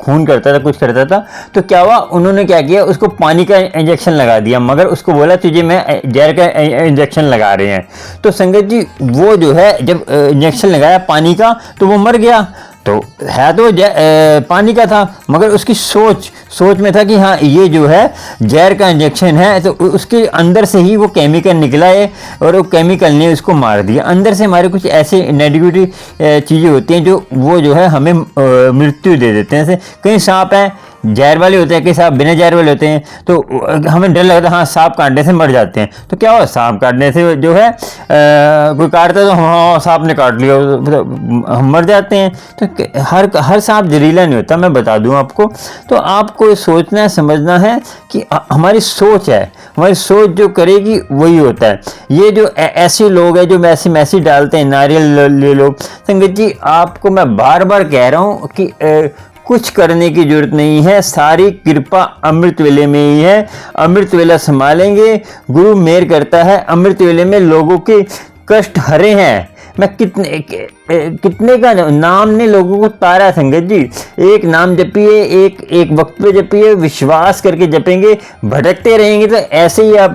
खून करता था, कुछ करता था। तो क्या हुआ, उन्होंने क्या किया, उसको पानी का इंजेक्शन लगा दिया, मगर उसको बोला तुझे मैं जहर का इंजेक्शन लगा रहे हैं। तो संगत जी, वो जो है जब इंजेक्शन लगाया पानी का तो वो मर गया। तो है तो पानी का था, मगर उसकी सोच में था कि हाँ ये जो है जहर का इंजेक्शन है, तो उसके अंदर से ही वो केमिकल निकला है और वो केमिकल ने उसको मार दिया। अंदर से हमारे कुछ ऐसे नेगेटिविटी चीज़ें होती हैं जो वो जो है हमें मृत्यु दे देते हैं। जैसे कई सांप हैं जहर वाले होते हैं, कई सांप बिना जहर वाले होते हैं, तो हमें डर लगता है हाँ सांप काटने से मर जाते हैं। तो क्या हुआ, सांप काटने से जो है कोई काटता है तो हाँ सांप ने काट लिया, तो हम मर जाते हैं। तो हर सांप जहरीला नहीं होता, मैं बता दूं आपको। तो आपको सोचना है, समझना है कि हमारी सोच है, हमारी सोच जो करेगी वही होता है। ये जो ऐसे लोग हैं जो ऐसे मैसेज डालते हैं, नारियल ले लो, संगत जी आपको मैं बार बार कह रहा हूँ कि कुछ करने की जरूरत नहीं है, सारी कृपा अमृत वेले में ही है। अमृत वेला संभालेंगे, गुरु मेहर करता है। अमृत वेले में लोगों के कष्ट हरे हैं। मैं कितने का नाम ने लोगों को तारा। संगत जी, एक नाम जपिए, एक वक्त पे जपिए, विश्वास करके जपेंगे, भटकते रहेंगे तो ऐसे ही आप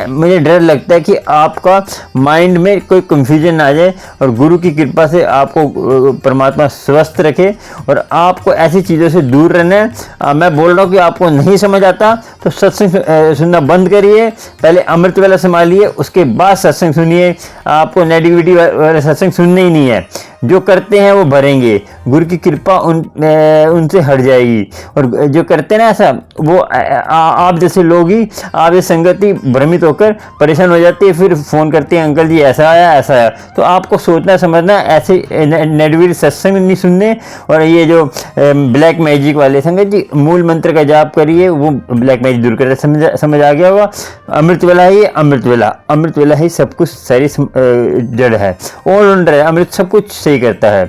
मुझे डर लगता है कि आपका माइंड में कोई कंफ्यूजन आ जाए। और गुरु की कृपा से आपको परमात्मा स्वस्थ रखे और आपको ऐसी चीज़ों से दूर रहना है। मैं बोल रहा हूँ कि आपको नहीं समझ आता तो सत्संग सुनना बंद करिए, पहले अमृत वेला संभालिए, उसके बाद सत्संग सुनिए। आपको नेगेटिविटी वाले सत्संग सुनने ही नहीं है। जो करते हैं वो भरेंगे, गुरु की कृपा उनसे हट जाएगी। और जो करते हैं ना ऐसा, वो आप जैसे लोग ही, आप ये संगति भ्रमित होकर परेशान हो जाती है, फिर फ़ोन करते हैं अंकल जी ऐसा आया। तो आपको सोचना समझना, ऐसे नेगेटिव सत्संग नहीं सुनने। और ये जो ब्लैक मैजिक वाले, संगत जी मूल मंत्र का जाप करिए, वो ब्लैक मैजिक दूर करते। समझ आ गया होगा। अमृत वेला ही अमृत वेला ही सब कुछ, सारी जड़ है, ऑलराउंडर है, अमृत सब कुछ सही करता है।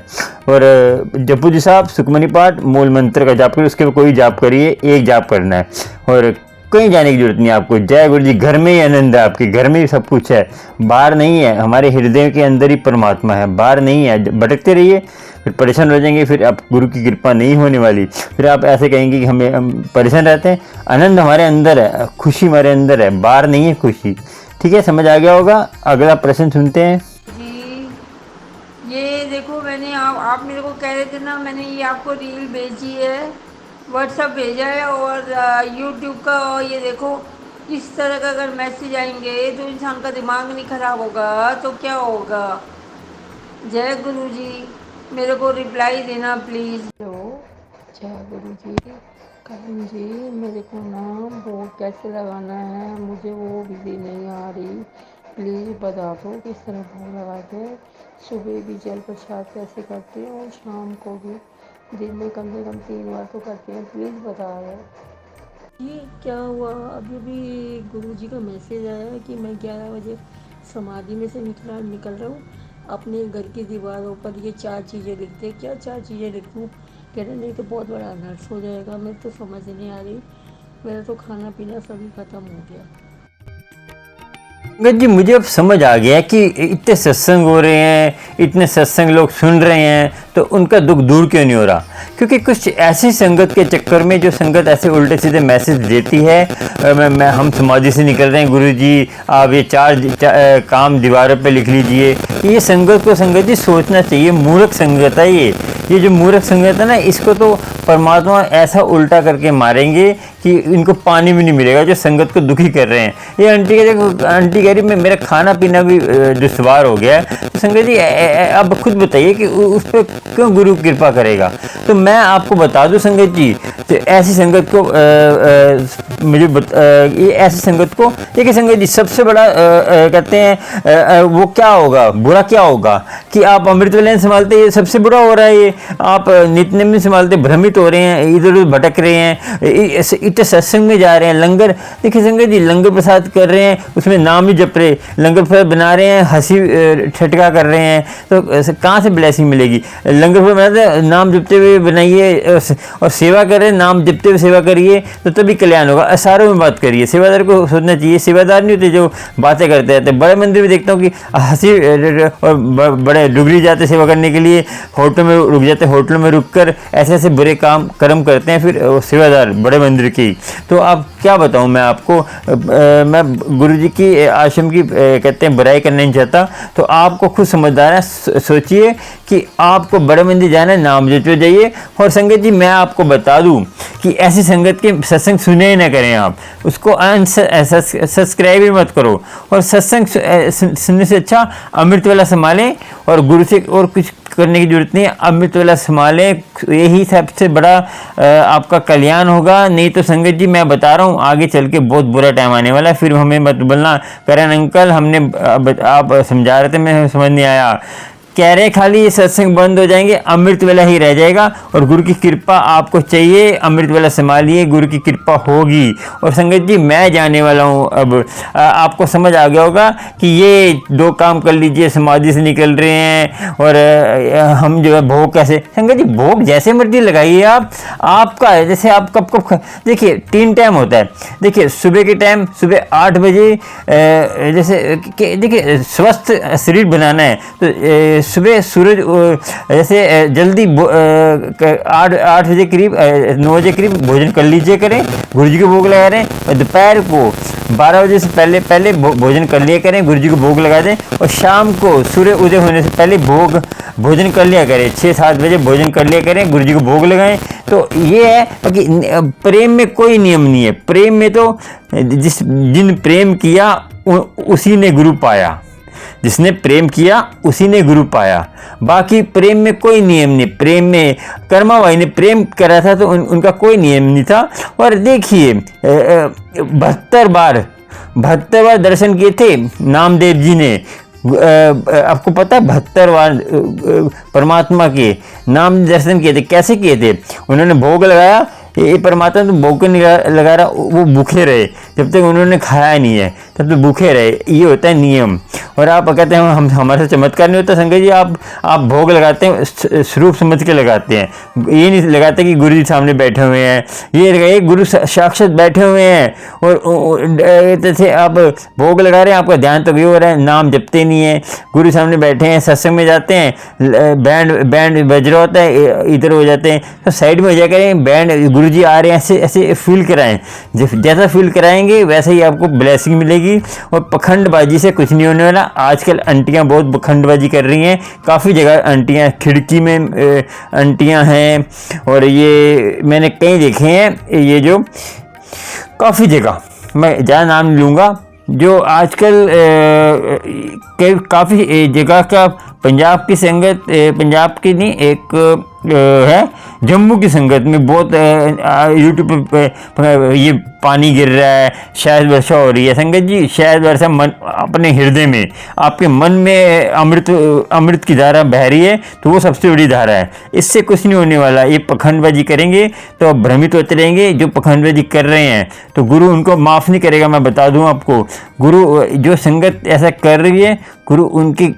और जप्पू जी साहब सुखमनी पाठ मूल मंत्र का जाप करिए, उसके कोई जाप करिए, एक जाप करना है और कहीं जाने की जरूरत नहीं है आपको। जय गुरु जी, घर में ही आनंद है, आपके घर में ही सब कुछ है, बाहर नहीं है। हमारे हृदय के अंदर ही परमात्मा है, बाहर नहीं है। भटकते रहिए, फिर परेशान हो जाएंगे, फिर आप गुरु की कृपा नहीं होने वाली। फिर आप ऐसे कहेंगे कि हम परेशान रहते हैं। आनंद हमारे अंदर है, खुशी हमारे अंदर है, बाहर नहीं है खुशी। ठीक है, समझ आ गया होगा। अगला प्रश्न सुनते हैं जी। ये देखो, मैंने आप मेरे को कह रहे थे ना, मैंने ये आपको रील भेजी है, व्हाट्सएप भेजा है और यूट्यूब का। और ये देखो इस तरह का अगर मैसेज आएंगे तो इंसान का दिमाग नहीं खराब होगा तो क्या होगा। जय गुरु जी, मेरे को रिप्लाई देना प्लीज़। हेलो, जय गुरु जी। करण जी, मेरे को ना बोर्ड कैसे लगाना है, मुझे वो विधि नहीं आ रही, प्लीज़ बता दो किस तरह बोर्ड लगाते हैं। सुबह भी जल प्रसाद कैसे करते हैं और शाम को भी, दिन में कम से कम 3 बार तो करते हैं, प्लीज़ बता दो। ये क्या हुआ, अभी भी गुरुजी का मैसेज आया कि मैं 11 बजे समाधि में से निकल रहा हूँ। अपने घर की दीवारों पर ये 4 चीज़ें लिखते हैं। क्या 4 चीज़ें लिखूँ? कह रहे नहीं तो बहुत बड़ा अनर्थ हो जाएगा। मेरे तो समझ नहीं आ रही, मेरा तो खाना पीना सभी ख़त्म हो गया। जी मुझे अब समझ आ गया कि इतने सत्संग हो रहे हैं, इतने सत्संग लोग सुन रहे हैं, तो उनका दुख दूर क्यों नहीं हो रहा। क्योंकि कुछ ऐसी संगत के चक्कर में, जो संगत ऐसे उल्टे सीधे मैसेज देती है, हम समाधि से निकल रहे हैं गुरुजी, आप ये 4 काम दीवारों पे लिख लीजिए, ये संगत को संगत जी सोचना चाहिए। मूर्ख संगत है ये जो मूर्ख संगत है ना, इसको तो परमात्मा ऐसा उल्टा करके मारेंगे कि इनको पानी भी नहीं मिलेगा, जो संगत को दुखी कर रहे हैं। ये आंटी कह रही मेरा खाना पीना भी दुश्वार हो गया है। तो संगत जी अब खुद बताइए कि उस पर क्यों गुरु कृपा करेगा। तो मैं आपको बता दूं संगत जी, तो ऐसी संगत को ये ऐसी संगत को देखिए संगत जी, सबसे बड़ा कहते हैं वो क्या होगा, बुरा क्या होगा कि आप अमृत वेला संभालते, ये सबसे बुरा हो रहा है। ये आप नित्य नेम संभालते, भ्रमित हो रहे हैं, इधर उधर भटक रहे हैं, इतने सत्संग में जा रहे हैं, लंगर देखिए संगत जी, लंगर प्रसाद कर रहे हैं, उसमें नाम ही जप रहे, लंगर प्रसाद बना रहे हैं, हंसी ठटका कर रहे हैं, तो कहाँ से ब्लेसिंग मिलेगी। लंगर प्रसाद बनाते नाम जपते हुए बनाइए और सेवा कर रहे हैं, नाम जपते हुए सेवा करिए, तो तभी कल्याण होगा। सारों में बात करिए, सेवादार को सोचना चाहिए। सेवादार नहीं होते जो बातें करते रहते। बड़े मंदिर में देखता हूँ कि हंसी और बड़े डुगरी जाते सेवा करने के लिए, होटल में रुक जाते, होटल में रुककर ऐसे ऐसे बुरे काम कर्म करते हैं फिर सेवादार बड़े मंदिर की। तो आप क्या बताऊं मैं आपको, मैं गुरुजी की आश्रम की कहते हैं बुराई करना नहीं चाहता। तो आपको खुद समझदार है, सोचिए कि आपको बड़े मंदिर जाना है, नाम जपो जाइए। और संगत जी मैं आपको बता दूं कि ऐसी संगत के सत्संग सुने ही ना करें आप, उसको सब्सक्राइब ही मत करो। और सत्संग सुनने से अच्छा अमृत वेला संभालें, और गुरु से और कुछ करने की जरूरत नहीं है, अमृत वेला संभालें, यही सबसे बड़ा आपका कल्याण होगा। नहीं तो संगत जी मैं बता रहा हूँ आगे चल के बहुत बुरा टाइम आने वाला है। फिर हमें मत बोलना करण अंकल हमने आप समझा रहे थे, मैं समझ नहीं आया। कह रहे खाली ये सत्संग बंद हो जाएंगे, अमृत वेला ही रह जाएगा। और गुरु की कृपा आपको चाहिए, अमृत वेला संभालिए, गुरु की कृपा होगी। और संगत जी मैं जाने वाला हूँ अब, आपको समझ आ गया होगा कि ये दो काम कर लीजिए, समाधि से निकल रहे हैं। और हम जो है भोग कैसे, संगत जी भोग जैसे मर्जी लगाइए आप, आपका है। जैसे आप कब देखिए 3 टाइम होता है। देखिए सुबह के टाइम, सुबह 8 बजे, जैसे देखिए स्वस्थ शरीर बनाना है तो सुबह सूरज जैसे जल्दी 8 बजे करीब 9 बजे करीब भोजन कर लीजिए करें, गुरु जी को भोग लगा रहे हैं। और दोपहर को 12 बजे से पहले भोजन कर लिया करें, गुरु जी को भोग लगा दें। और शाम को सूर्य उदय होने से पहले भोजन कर लिया करें, 6-7 बजे भोजन कर लिया करें, गुरु जी को भोग लगाएं। तो ये है कि प्रेम में कोई नियम नहीं है। प्रेम में तो जिन प्रेम किया उसी ने गुरु पाया, जिसने प्रेम किया उसी ने गुरु पाया। बाकी प्रेम में कोई नियम नहीं। प्रेम में कर्मा भाई ने प्रेम करा था तो उनका कोई नियम नहीं था। और देखिए 72 बार दर्शन किए थे नामदेव जी ने। आपको पता है 72 बार परमात्मा के नाम दर्शन किए थे। कैसे किए थे? उन्होंने भोग लगाया, ये परमात्मा तो भोग लगा रहा, वो भूखे रहे जब तक उन्होंने खाया नहीं है, तब तो भूखे रहे। ये होता है नियम। और आप कहते हैं हम हमारे से चमत्कार नहीं होता। संगत जी आप भोग लगाते हैं स्वरूप समझ के लगाते हैं, ये नहीं लगाते कि गुरु जी सामने बैठे हुए हैं। ये गुरु साक्षात बैठे हुए हैं और जैसे आप भोग लगा रहे हैं, आपका ध्यान तो भी हो रहा है, नाम जपते नहीं है। गुरु सामने बैठे हैं, सत्संग में जाते हैं, बैंड बज रहा होता है, इधर हो जाते हैं तो साइड में हो जाया करें। बैंड गुरु जी आ रहे हैं ऐसे फील कराएं। जैसा फील कराएंगे वैसे ही आपको ब्लेसिंग मिलेगी। और पखंडबाजी से कुछ नहीं होने वाला। आजकल आंटियां बहुत पखंडबाजी कर रही हैं, काफ़ी जगह आंटियां, खिड़की में आंटियां हैं, और ये मैंने कहीं देखे हैं, ये जो काफ़ी जगह, मैं ज़्यादा नाम नहीं लूँगा, जो आजकल काफ़ी जगह का पंजाब की संगत, पंजाब की नहीं, एक है जम्मू की संगत में बहुत यूट्यूब पे ये पानी गिर रहा है, शायद वर्षा हो रही है। संगत जी शायद वर्षा मन अपने हृदय में, आपके मन में अमृत की धारा बह रही है, तो वो सबसे बड़ी धारा है। इससे कुछ नहीं होने वाला। ये पखंडबाजी करेंगे तो आप भ्रमित होते रहेंगे। जो पखंडबाजी कर रहे हैं तो गुरु उनको माफ़ नहीं करेगा। मैं बता दूं आपको, गुरु जो संगत ऐसा कर रही है, गुरु उनकी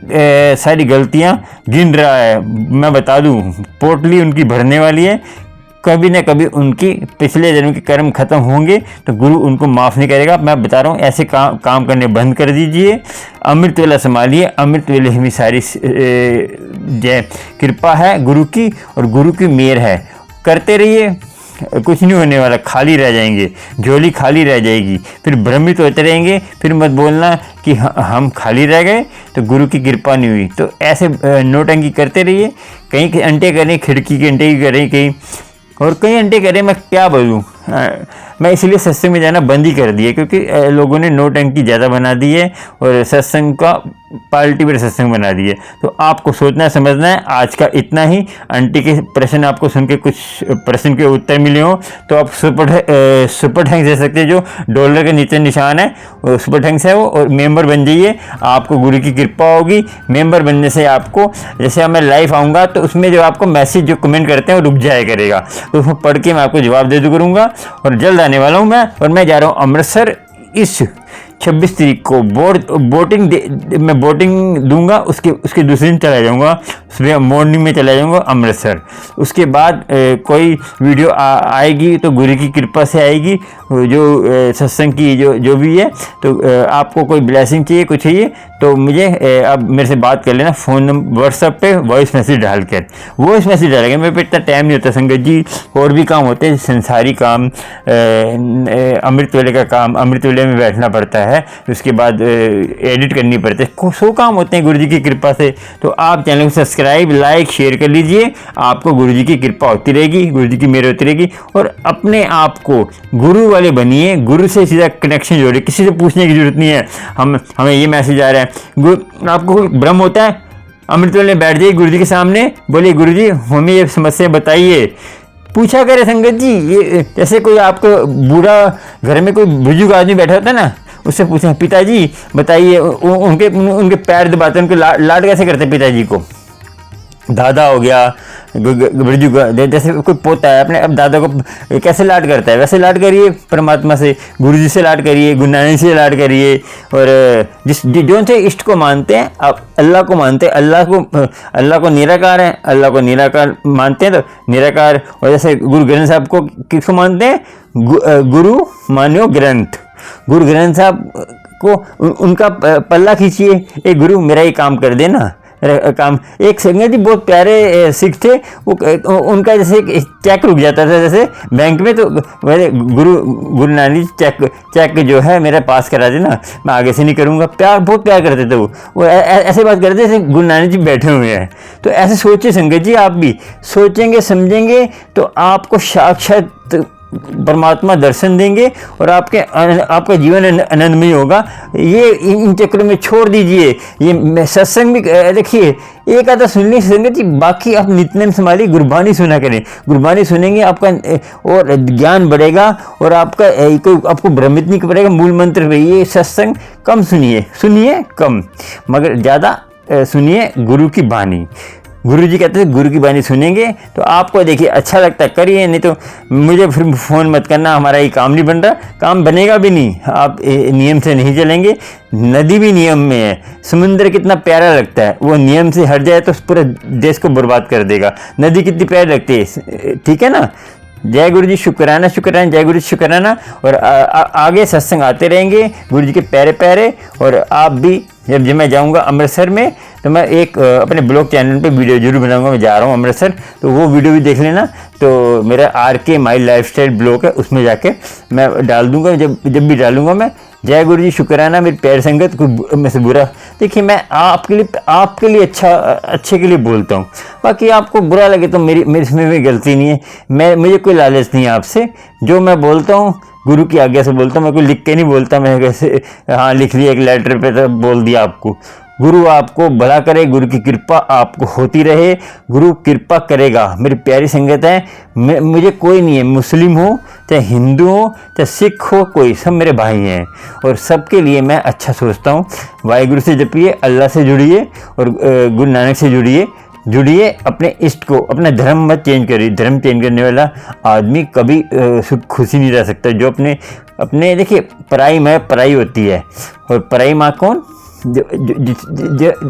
सारी गलतियां गिन रहा है। मैं बता दूं पोटली उनकी भरने वाली है। कभी ना कभी उनकी पिछले जन्म के कर्म खत्म होंगे तो गुरु उनको माफ़ नहीं करेगा। मैं बता रहा हूँ ऐसे काम करने बंद कर दीजिए। अमृत वेला संभालिए। अमृत वेले में सारी जय कृपा है गुरु की, और गुरु की मेहर है। करते रहिए। कुछ नहीं होने वाला, खाली रह जाएंगे, झोली खाली रह जाएगी। फिर भ्रमित होते रहेंगे, फिर मत बोलना कि हम खाली रह गए तो गुरु की कृपा नहीं हुई। तो ऐसे नोटंकी करते रहिए, कहीं के अंटे करें, खिड़की के अंटे करें, कहीं और कई अंटे करें, मैं क्या बोलूँ। मैं इसलिए सत्संग में जाना बंद ही कर दिया, क्योंकि लोगों ने नोटंकी ज़्यादा बना दी है और सत्संग का पार्टी पर सत्संग बना दिए। तो आपको सोचना समझना है। आज का इतना ही। आंटी के प्रश्न आपको सुन के कुछ प्रश्न के उत्तर मिले हो तो आप सुपर थैंक्स दे सकते हैं, जो डॉलर के नीचे निशान है वो सुपर थैंक्स है वो, और मेंबर बन जाइए। आपको गुरु की कृपा होगी। मेंबर बनने से आपको, जैसे मैं लाइव आऊँगा तो उसमें जो आपको मैसेज जो कमेंट करते हैं वो रुक जाया करेगा, तो उसमें पढ़ के मैं आपको जवाब दे दूँ करूँगा। और जल्द आने वाला हूँ मैं, और मैं जा रहा हूँ अमृतसर इस 26 तारीख को। मैं बोटिंग दूंगा, उसके दूसरे दिन चला जाऊंगा, सुबह मॉर्निंग में चला जाऊंगा अमृतसर। उसके बाद कोई वीडियो आएगी तो गुरु की कृपा से आएगी, जो सत्संग की जो भी है। तो आपको कोई ब्लेसिंग चाहिए, कुछ चाहिए तो मुझे अब मेरे से बात कर लेना, फ़ोन नंबर व्हाट्सएप पे वॉइस मैसेज डालकर। वॉइस मैसेज डालेंगे, मेरे पे इतना टाइम नहीं होता संगत जी, और भी काम होते हैं, संसारी काम, अमृत वेले का काम, अमृत वेले में बैठना पड़ता है, उसके बाद एडिट करनी पड़ती है, 100 काम होते हैं गुरु जी की कृपा से। तो आप चैनल को सब्सक्राइब, लाइक, शेयर कर लीजिए। आपको गुरु जी की कृपा होती रहेगी, गुरु जी की मेहर होती रहेगी। और अपने आप को गुरु वाले बनिए, गुरु से सीधा कनेक्शन जोड़िए, किसी से पूछने की जरूरत नहीं है हमें ये मैसेज आ रहा है। आपको कोई भ्रम होता है, अमृत वेले बैठ जाइए गुरु जी के सामने, बोलिए गुरु जी हमें ये समस्या बताइए, पूछा करे संगत जी। ये जैसे कोई आपको बूढ़ा, घर में कोई बुजुर्ग आदमी बैठा होता है ना, उससे पूछें पिताजी बताइए, उनके पैर दबाते, उनके लाड कैसे करते पिताजी को। दादा हो गया, जैसे कोई पोता है अपने, अब दादा को कैसे लाड करता है, वैसे लाड करिए परमात्मा से, गुरु जी से लाड करिए, गुरु नानक से लाड करिए। और जो से इष्ट को मानते हैं, आप अल्लाह को मानते हैं, अल्लाह को निराकार है, अल्लाह को निराकार मानते हैं तो निराकार। और जैसे गुरु ग्रंथ साहब को किसको मानते हैं, गुरु मान्यो ग्रंथ, गुरु ग्रंथ साहब को उनका पल्ला खींचिए, ए गुरु मेरा ये काम कर देना काम। एक संगत जी बहुत प्यारे सिख थे, वो उनका जैसे चेक रुक जाता था जैसे बैंक में, तो मेरे गुरु नानक चेक जो है मेरा पास करा देना, मैं आगे से नहीं करूँगा। बहुत प्यार करते थे वो ऐसे बात करते जैसे गुरु नानक जी बैठे हुए हैं। तो ऐसे सोचिए संगत जी, आप भी सोचेंगे समझेंगे तो आपको साक्षात परमात्मा दर्शन देंगे और आपका जीवन आनंदमय होगा। ये इन चक्रों में छोड़ दीजिए। ये सत्संग भी देखिए, एक आधा सुनने से संगत जी, बाकी आप नित्य संभालिए, गुरबानी सुना करें। गुरबानी सुनेंगे आपका और ज्ञान बढ़ेगा, और आपको भ्रमित नहीं करेगा। मूल मंत्र पे ये सत्संग कम सुनिए कम, मगर ज़्यादा सुनिए गुरु की बानी। गुरु जी कहते हैं गुरु की बानी सुनेंगे तो आपको देखिए अच्छा लगता है, करिए, नहीं तो मुझे फिर फ़ोन मत करना, हमारा ये काम नहीं बन रहा, काम बनेगा भी नहीं। आप नियम से नहीं चलेंगे। नदी भी नियम में है, समुद्र कितना प्यारा लगता है, वो नियम से हट जाए तो पूरे देश को बर्बाद कर देगा। नदी कितनी प्यारी लगती है, ठीक है ना। जय गुरु जी, शुक्राना शुक्राना, जय गुरु जी शुक्राना। और आगे सत्संग आते रहेंगे गुरु जी के प्यारे प्यारे। और आप भी जब मैं जाऊंगा अमृतसर में तो मैं एक अपने ब्लॉग चैनल पे वीडियो जरूर बनाऊंगा। मैं जा रहा हूँ अमृतसर, तो वो वीडियो भी देख लेना। तो मेरा RK माई लाइफस्टाइल ब्लॉग है, उसमें जाके मैं डाल दूंगा, जब भी डालूंगा मैं। जय गुरु जी, शुक्राना। मेरी प्यारी संगत, कोई में से बुरा देखिए, मैं आपके लिए अच्छे के लिए बोलता हूँ। बाकी आपको बुरा लगे तो मेरी इसमें भी गलती नहीं है। मुझे कोई लालच नहीं है आपसे। जो मैं बोलता हूँ गुरु की आज्ञा से बोलता हूँ, मैं कोई लिख के नहीं बोलता। मैं कैसे हाँ लिख लिया एक लेटर पे तो बोल दिया आपको। गुरु आपको भला करे, गुरु की कृपा आपको होती रहे, गुरु कृपा करेगा। मेरी प्यारी संगत है, मुझे कोई नहीं है, मुस्लिम हो चाहे हिंदू हो चाहे सिख हो, कोई सब मेरे भाई हैं और सबके लिए मैं अच्छा सोचता हूँ। वाहिगुरु से जपिए, अल्लाह से जुड़िए और गुरु नानक से जुड़िए। अपने इष्ट को, अपना धर्म मत चेंज करिए। धर्म चेंज करने वाला आदमी कभी खुशी नहीं रह सकता। जो अपने देखिए, पराई माँ पराई होती है, और पराई माँ कौन,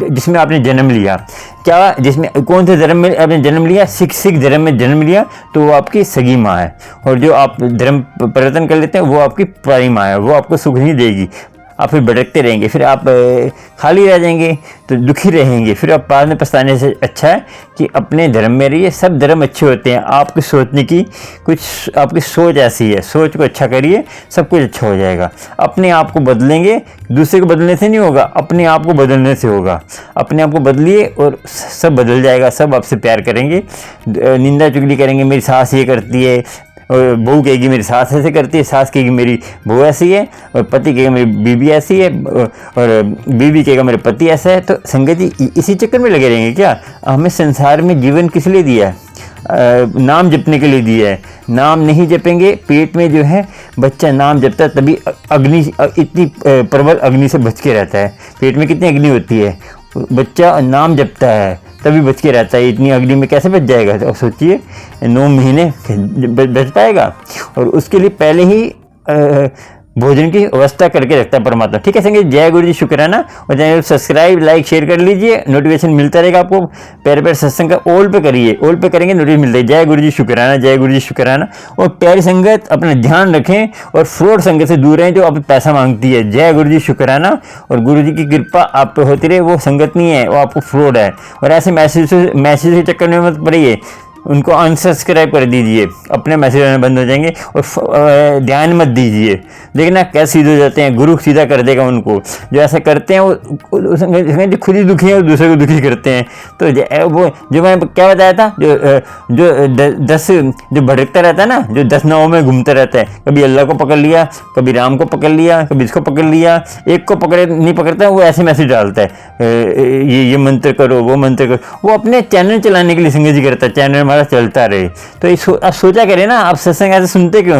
जिसमें आपने जन्म लिया। क्या जिसमें कौन से धर्म में आपने जन्म लिया, सिख धर्म में जन्म लिया तो वो आपकी सगी माँ है। और जो आप धर्म परिवर्तन कर लेते हैं वो आपकी पराई माँ है, वो आपको सुख नहीं देगी। आप फिर भटकते रहेंगे, फिर आप खाली रह जाएंगे तो दुखी रहेंगे, फिर आप बाद में पछताने से अच्छा है कि अपने धर्म में रहिए। सब धर्म अच्छे होते हैं, आपकी सोचने की कुछ आपकी सोच ऐसी है, सोच को अच्छा करिए, सब कुछ अच्छा हो जाएगा। अपने आप को बदलेंगे, दूसरे को बदलने से नहीं होगा, अपने आप को बदलने से होगा। अपने आप को बदलिए और सब बदल जाएगा, सब आपसे प्यार करेंगे। निंदा चुगली करेंगे, मेरी सास ये करती है, और बहू कहेगी मेरी सास ऐसे करती है, सास कहेगी मेरी बहू ऐसी है, और पति कहेगा मेरी बीवी ऐसी है, और बीवी कहेगा मेरे पति ऐसा है। तो संगत जी इसी चक्कर में लगे रहेंगे क्या? हमें संसार में जीवन किस लिए दिया है? नाम जपने के लिए दिया है। नाम नहीं जपेंगे, पेट में जो है बच्चा नाम जपता है तभी अग्नि, इतनी प्रबल अग्नि से बच के रहता है। पेट में कितनी अग्नि होती है, बच्चा नाम जपता है तभी बच के रहता है। इतनी अग्नि में कैसे बच जाएगा? तो सोचिए 9 महीने बच पाएगा, और उसके लिए पहले ही भोजन की व्यवस्था करके रखता है परमात्मा। ठीक है संगत, जय गुरु जी, शुक्राना। और चैनल सब्सक्राइब लाइक शेयर कर लीजिए, नोटिफिकेशन मिलता रहेगा आपको। प्यारे प्यारे सत्संग का ऑल पे करिए, ऑल पे करेंगे नोटिफिकेशन मिलता है। जय गुरु जी, शुक्राना, जय गुरु जी, शुक्राना। और प्यारी संगत अपना ध्यान रखें और फ्रॉड संगत से दूर रहें जो आप पैसा मांगती है। जय गुरु जी, शुक्राना। और गुरु जी की कृपा आप पे होती रहे, वो संगत नहीं है, वो आपको फ्रॉड है। और ऐसे मैसेज के चक्कर में मत पड़िए, उनको अनसब्सक्राइब कर दीजिए, अपने मैसेज आने बंद हो जाएंगे। और ध्यान मत दीजिए, देखना कैसे सीधे हो जाते हैं, गुरु सीधा कर देगा उनको। जो ऐसा करते हैं वो खुद ही दुखी है और दूसरे को दुखी करते हैं। तो वो जो मैं क्या बताया था, जो भटकता रहता है ना, जो 10 नावों में घूमता रहता है, कभी अल्लाह को पकड़ लिया, कभी राम को पकड़ लिया, कभी इसको पकड़ लिया, एक को नहीं पकड़ता, वो ऐसे मैसेज डालता है, ये मंत्र करो, वो मंत्र करो। वो अपने चैनल चलाने के लिए संगत जी करता है, चैनल चलता रहे। तो आप सोचा करें ना, आप सत्संग ऐसे सुनते क्यों?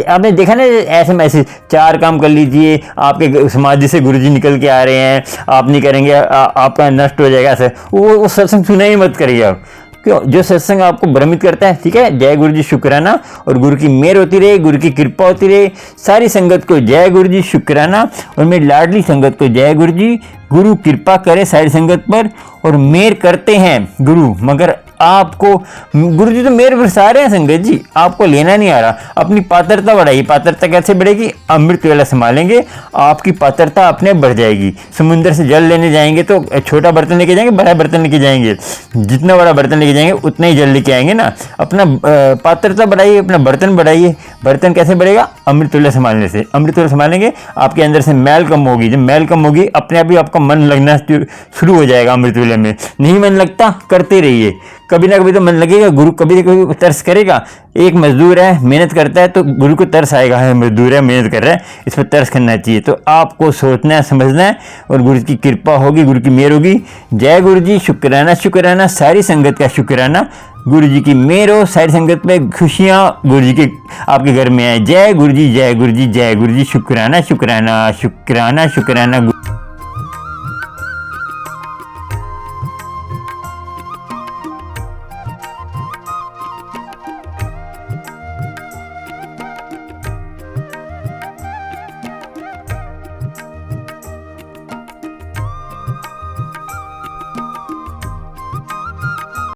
आपने देखा ना ऐसे मैसेज, 4 काम कर लीजिए, आपके समाधि से गुरुजी निकल के आ रहे हैं, आप नहीं करेंगे आपका नष्ट हो जाएगा, ऐसे वो सत्संग सुना ही मत करिए आप। क्यों? जो सत्संग आपको भ्रमित करता है। ठीक है, जय गुरु जी, शुक्राना। और गुरु की मेहर होती रहे, गुरु की कृपा होती रहे। सारी संगत को जय गुरु जी, शुक्राना। और मेरी लाडली संगत को जय गुरु जी। गुरु कृपा करे सारी संगत पर, और मेहर करते हैं गुरु, मगर आपको गुरु जी तो मेहर बरसा रहे हैं संगत जी, आपको लेना नहीं आ रहा। अपनी पात्रता बढ़ाइए। पात्रता कैसे बढ़ेगी? अमृत वेला संभालेंगे, आपकी पात्रता अपने बढ़ जाएगी। समुद्र से जल लेने जाएंगे तो छोटा बर्तन लेके जाएंगे, बड़ा बर्तन लेके जाएंगे, जितना बड़ा बर्तन लेके जाएंगे उतना ही जल लेके आएंगे ना। अपना पात्रता बढ़ाइए, अपना बर्तन बढ़ाइए। बर्तन कैसे बढ़ेगा? अमृत वेला संभालने से। अमृत वेला संभालेंगे, आपके अंदर से मैल कम होगी। जब मैल कम होगी, अपने आप ही आपका मन लगना शुरू हो जाएगा। अमृत वेले में नहीं मन लगता, करते रहिए, कभी ना कभी तो मन लगेगा। गुरु कभी ना कभी तरस करेगा। एक मजदूर है, मेहनत करता है, तो गुरु को तरस आएगा, है मजदूर है, मेहनत कर रहा है, इस पर तरस करना चाहिए। तो आपको सोचना है, समझना है, और गुरु की कृपा होगी, गुरु की मेहर होगी। जय गुरु जी, शुक्राना, शुक्राना। सारी संगत का शुक्राना। गुरु जी की मेहर हो, सारी संगत में खुशियाँ गुरु जी के आपके घर में आए। जय गुरु जी, जय गुरु जी, जय गुरु जी, शुक्राना, शुक्राना, शुक्राना, शुक्राना।